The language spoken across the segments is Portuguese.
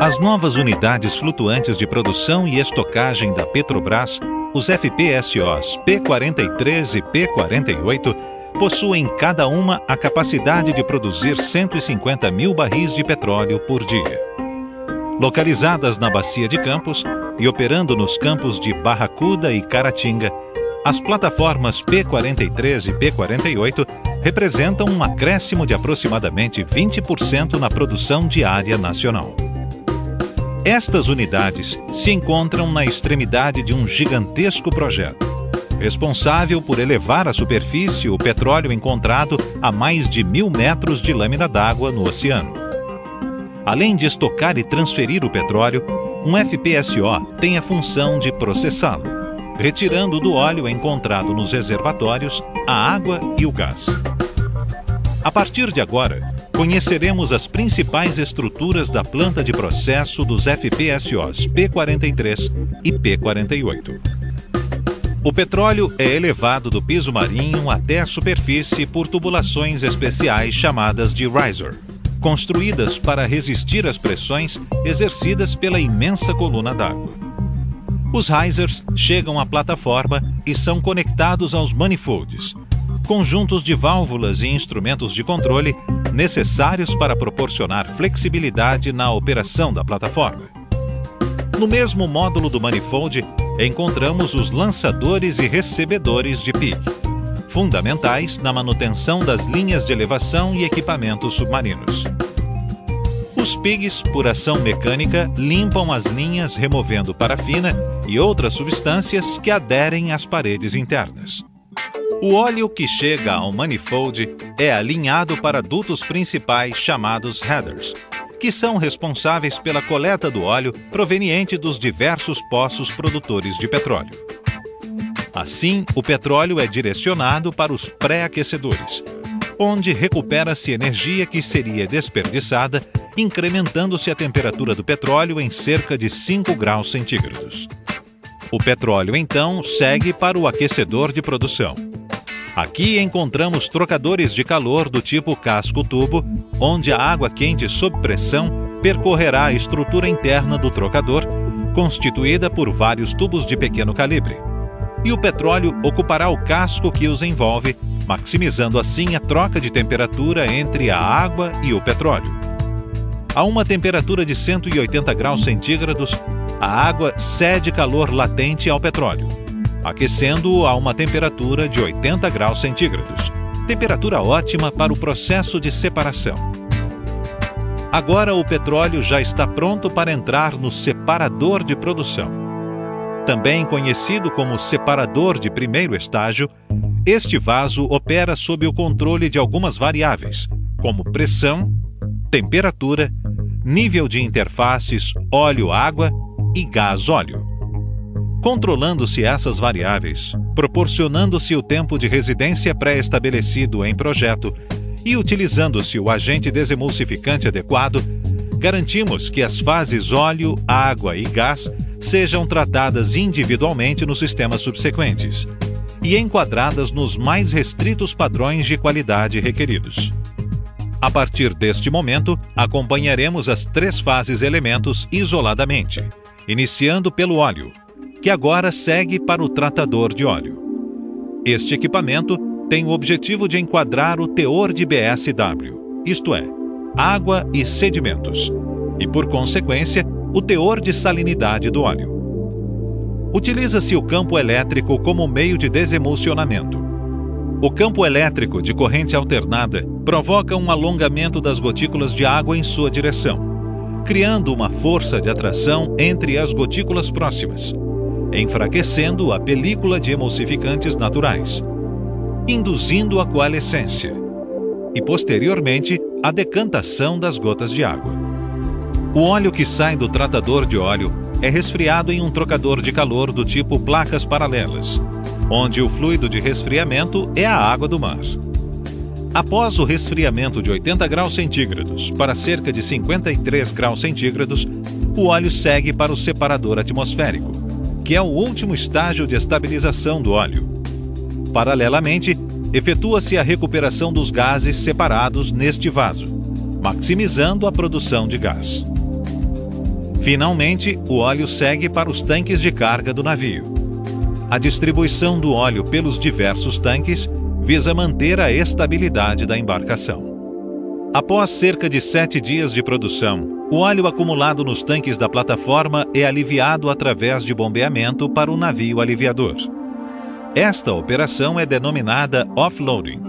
As novas unidades flutuantes de produção e estocagem da Petrobras, os FPSOs P-43 e P-48, possuem cada uma a capacidade de produzir 150 mil barris de petróleo por dia. Localizadas na Bacia de Campos e operando nos campos de Barracuda e Caratinga, as plataformas P-43 e P-48 representam um acréscimo de aproximadamente 20% na produção diária nacional. Estas unidades se encontram na extremidade de um gigantesco projeto, responsável por elevar à superfície o petróleo encontrado a mais de 1.000 metros de lâmina d'água no oceano. Além de estocar e transferir o petróleo, um FPSO tem a função de processá-lo, retirando do óleo encontrado nos reservatórios a água e o gás. A partir de agora, conheceremos as principais estruturas da planta de processo dos FPSOs P-43 e P-48. O petróleo é elevado do piso marinho até a superfície por tubulações especiais chamadas de riser, construídas para resistir às pressões exercidas pela imensa coluna d'água. Os risers chegam à plataforma e são conectados aos manifolds, conjuntos de válvulas e instrumentos de controle necessários para proporcionar flexibilidade na operação da plataforma. No mesmo módulo do manifold, encontramos os lançadores e recebedores de PIG, fundamentais na manutenção das linhas de elevação e equipamentos submarinos. Os PIGs, por ação mecânica, limpam as linhas removendo parafina e outras substâncias que aderem às paredes internas. O óleo que chega ao manifold é alinhado para dutos principais chamados headers, que são responsáveis pela coleta do óleo proveniente dos diversos poços produtores de petróleo. Assim, o petróleo é direcionado para os pré-aquecedores, onde recupera-se energia que seria desperdiçada, incrementando-se a temperatura do petróleo em cerca de 5 graus centígrados. O petróleo, então, segue para o aquecedor de produção. Aqui encontramos trocadores de calor do tipo casco-tubo, onde a água quente sob pressão percorrerá a estrutura interna do trocador, constituída por vários tubos de pequeno calibre. E o petróleo ocupará o casco que os envolve, maximizando assim a troca de temperatura entre a água e o petróleo. A uma temperatura de 180 graus centígrados, a água cede calor latente ao petróleo, aquecendo-o a uma temperatura de 80 graus centígrados, temperatura ótima para o processo de separação. Agora o petróleo já está pronto para entrar no separador de produção. Também conhecido como separador de primeiro estágio, este vaso opera sob o controle de algumas variáveis, como pressão, temperatura, nível de interfaces óleo-água e gás-óleo. Controlando-se essas variáveis, proporcionando-se o tempo de residência pré-estabelecido em projeto e utilizando-se o agente desemulsificante adequado, garantimos que as fases óleo, água e gás sejam tratadas individualmente nos sistemas subsequentes e enquadradas nos mais restritos padrões de qualidade requeridos. A partir deste momento, acompanharemos as 3 fases elementos isoladamente, iniciando pelo óleo, que agora segue para o tratador de óleo. Este equipamento tem o objetivo de enquadrar o teor de BSW, isto é, água e sedimentos, e por consequência, o teor de salinidade do óleo. Utiliza-se o campo elétrico como meio de desemulsionamento. O campo elétrico de corrente alternada provoca um alongamento das gotículas de água em sua direção, criando uma força de atração entre as gotículas próximas, enfraquecendo a película de emulsificantes naturais, induzindo a coalescência e, posteriormente, a decantação das gotas de água. O óleo que sai do tratador de óleo é resfriado em um trocador de calor do tipo placas paralelas, onde o fluido de resfriamento é a água do mar. Após o resfriamento de 80 graus centígrados para cerca de 53 graus centígrados, o óleo segue para o separador atmosférico, que é o último estágio de estabilização do óleo. Paralelamente, efetua-se a recuperação dos gases separados neste vaso, maximizando a produção de gás. Finalmente, o óleo segue para os tanques de carga do navio. A distribuição do óleo pelos diversos tanques visa manter a estabilidade da embarcação. Após cerca de 7 dias de produção, o óleo acumulado nos tanques da plataforma é aliviado através de bombeamento para o navio aliviador. Esta operação é denominada offloading.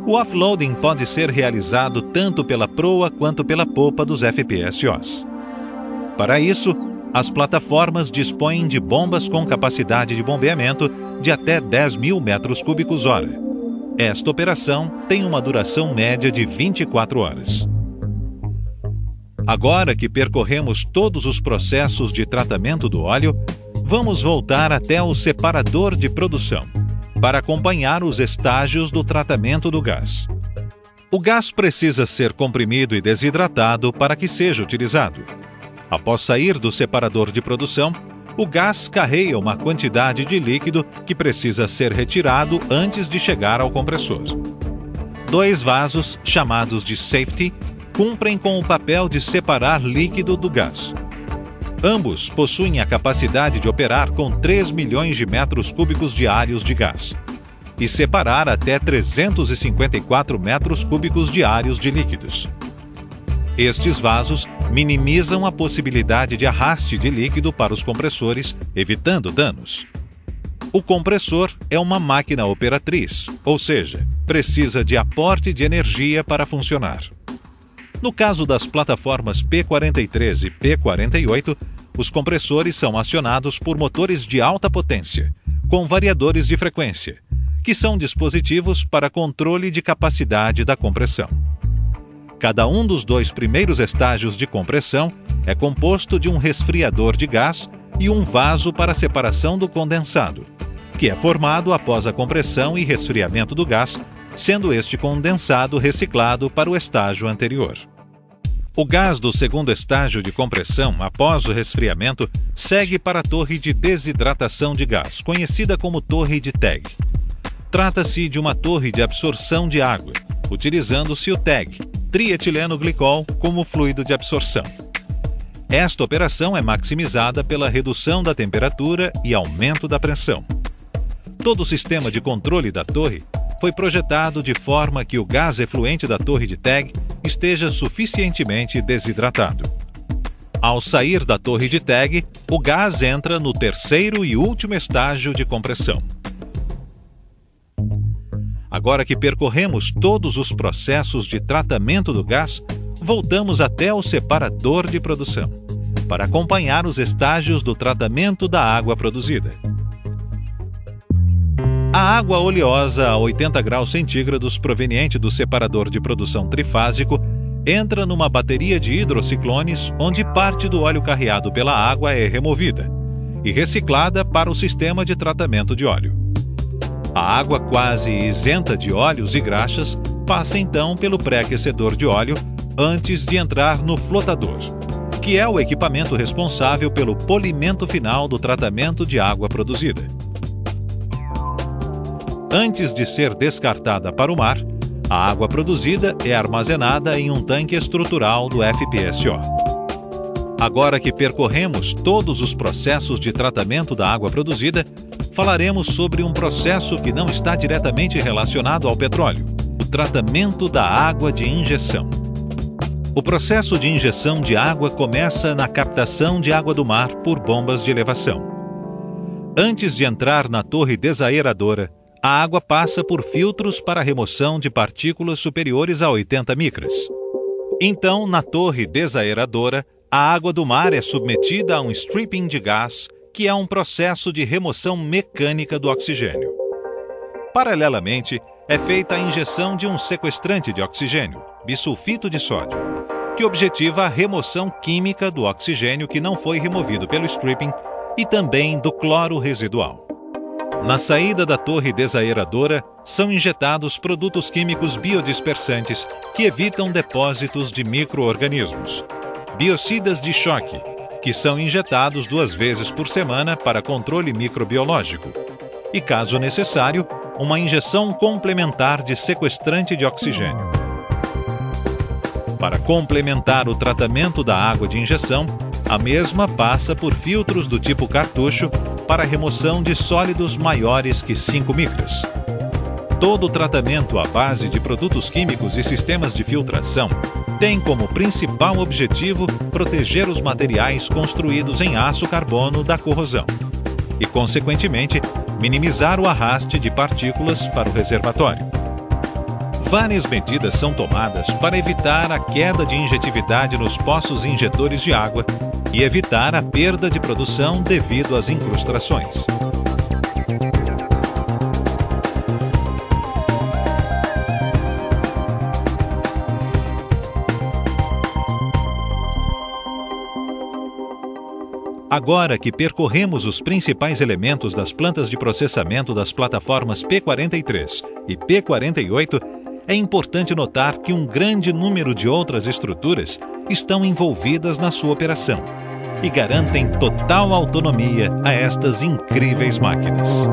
O offloading pode ser realizado tanto pela proa quanto pela popa dos FPSOs. Para isso, as plataformas dispõem de bombas com capacidade de bombeamento de até 10.000 metros cúbicos hora. Esta operação tem uma duração média de 24 horas. Agora que percorremos todos os processos de tratamento do óleo, vamos voltar até o separador de produção, para acompanhar os estágios do tratamento do gás. O gás precisa ser comprimido e desidratado para que seja utilizado. Após sair do separador de produção, o gás carrega uma quantidade de líquido que precisa ser retirado antes de chegar ao compressor. 2 vasos, chamados de safety, cumprem com o papel de separar líquido do gás. Ambos possuem a capacidade de operar com 3 milhões de metros cúbicos diários de gás e separar até 354 metros cúbicos diários de líquidos. Estes vasos minimizam a possibilidade de arraste de líquido para os compressores, evitando danos. O compressor é uma máquina operatriz, ou seja, precisa de aporte de energia para funcionar. No caso das plataformas P-43 e P-48, os compressores são acionados por motores de alta potência, com variadores de frequência, que são dispositivos para controle de capacidade da compressão. Cada um dos 2 primeiros estágios de compressão é composto de um resfriador de gás e um vaso para separação do condensado, que é formado após a compressão e resfriamento do gás, sendo este condensado reciclado para o estágio anterior. O gás do segundo estágio de compressão, após o resfriamento, segue para a torre de desidratação de gás, conhecida como torre de TEG. Trata-se de uma torre de absorção de água, utilizando-se o TEG, trietileno glicol, como fluido de absorção. Esta operação é maximizada pela redução da temperatura e aumento da pressão. Todo o sistema de controle da torre foi projetado de forma que o gás efluente da torre de TEG esteja suficientemente desidratado. Ao sair da torre de TEG, o gás entra no terceiro e último estágio de compressão. Agora que percorremos todos os processos de tratamento do gás, voltamos até o separador de produção, para acompanhar os estágios do tratamento da água produzida. A água oleosa a 80 graus centígrados proveniente do separador de produção trifásico entra numa bateria de hidrociclones, onde parte do óleo carreado pela água é removida e reciclada para o sistema de tratamento de óleo. A água quase isenta de óleos e graxas passa então pelo pré-aquecedor de óleo antes de entrar no flotador, que é o equipamento responsável pelo polimento final do tratamento de água produzida. Antes de ser descartada para o mar, a água produzida é armazenada em um tanque estrutural do FPSO. Agora que percorremos todos os processos de tratamento da água produzida, falaremos sobre um processo que não está diretamente relacionado ao petróleo: o tratamento da água de injeção. O processo de injeção de água começa na captação de água do mar por bombas de elevação. Antes de entrar na torre desaeradora, a água passa por filtros para remoção de partículas superiores a 80 micras. Então, na torre desaeradora, a água do mar é submetida a um stripping de gás, que é um processo de remoção mecânica do oxigênio. Paralelamente, é feita a injeção de um sequestrante de oxigênio, bisulfito de sódio, que objetiva a remoção química do oxigênio que não foi removido pelo stripping e também do cloro residual. Na saída da torre desaeradora, são injetados produtos químicos biodispersantes que evitam depósitos de micro-organismos, biocidas de choque, que são injetados 2 vezes por semana para controle microbiológico, e, caso necessário, uma injeção complementar de sequestrante de oxigênio. Para complementar o tratamento da água de injeção, A mesma passa por filtros do tipo cartucho para remoção de sólidos maiores que 5 micras. Todo o tratamento à base de produtos químicos e sistemas de filtração tem como principal objetivo proteger os materiais construídos em aço carbono da corrosão e, consequentemente, minimizar o arraste de partículas para o reservatório. Várias medidas são tomadas para evitar a queda de injetividade nos poços injetores de água e evitar a perda de produção devido às incrustações. Agora que percorremos os principais elementos das plantas de processamento das plataformas P43 e P48, é importante notar que um grande número de outras estruturas estão envolvidas na sua operação e garantem total autonomia a estas incríveis máquinas.